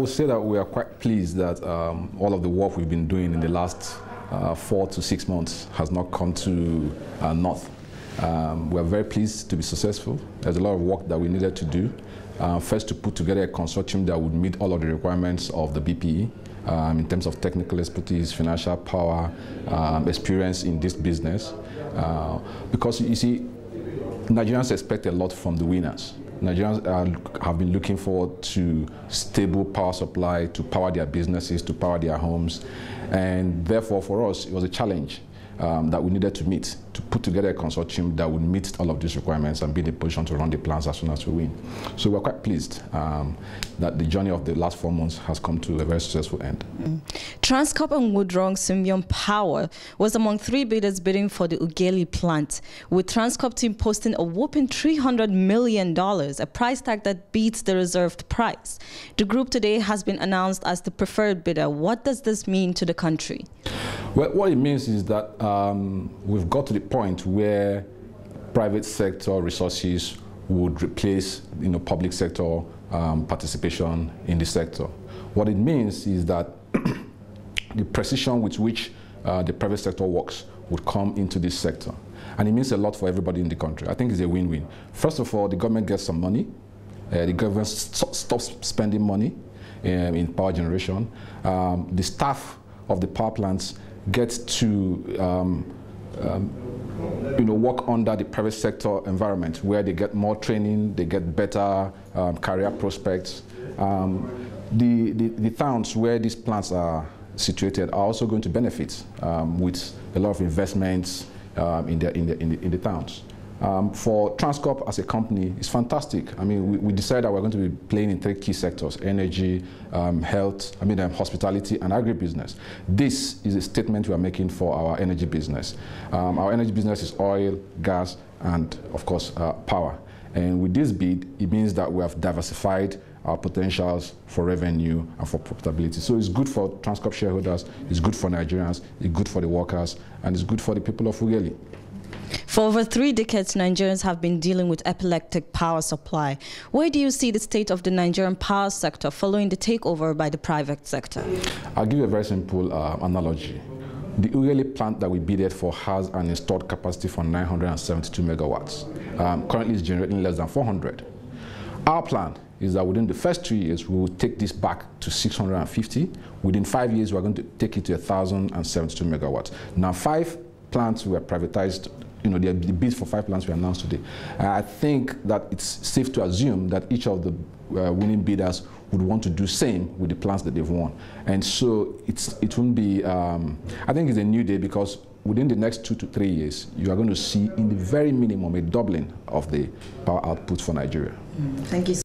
would say that we are quite pleased that all of the work we've been doing in the last 4 to 6 months has not come to naught. We are very pleased to be successful. There's a lot of work that we needed to do. First, to put together a consortium that would meet all of the requirements of the BPE in terms of technical expertise, financial power, experience in this business. Because you see, Nigerians expect a lot from the winners. Nigerians have been looking forward to stable power supply to power their businesses, to power their homes, and therefore for us it was a challenge that we needed to meet, to put together a consortium that would meet all of these requirements and be in a position to run the plants as soon as we win. So we're quite pleased that the journey of the last 4 months has come to a very successful end. Transcorp and Woodrong Symbion Power was among 3 bidders bidding for the Ughelli plant, with Transcorp team posting a whopping $300 million, a price tag that beats the reserved price. The group today has been announced as the preferred bidder. What does this mean to the country? Well, what it means is that we've got to the point where private sector resources would replace, public sector participation in the sector. What it means is that the precision with which the private sector works would come into this sector. And it means a lot for everybody in the country. I think it's a win-win. First of all, the government gets some money. The government stops spending money in power generation. The staff of the power plants gets to work under the private sector environment where they get more training, they get better career prospects. The towns where these plants are situated are also going to benefit with a lot of investments in the towns. For Transcorp as a company, it's fantastic. I mean, we decided that we're going to be playing in 3 key sectors: energy, health, hospitality, and agribusiness. This is a statement we are making for our energy business. Our energy business is oil, gas, and of course, power. And with this bid, it means that we have diversified our potentials for revenue and for profitability. So it's good for Transcorp shareholders, it's good for Nigerians, it's good for the workers, and it's good for the people of Ughelli. For over 3 decades, Nigerians have been dealing with epileptic power supply. Where do you see the state of the Nigerian power sector following the takeover by the private sector? I'll give you a very simple analogy. The Ughelli plant that we bidded for has an installed capacity for 972 megawatts. Currently, it's generating less than 400. Our plan is that within the first 3 years, we will take this back to 650. Within 5 years, we're going to take it to 1,072 megawatts. Now, 5 plants were privatized. The bids for 5 plants were announced today. I think that it's safe to assume that each of the winning bidders would want to do same with the plants that they've won. And so it won't be, I think it's a new day, because within the next 2 to 3 years, you are going to see in the very minimum a doubling of the power output for Nigeria. Thank you.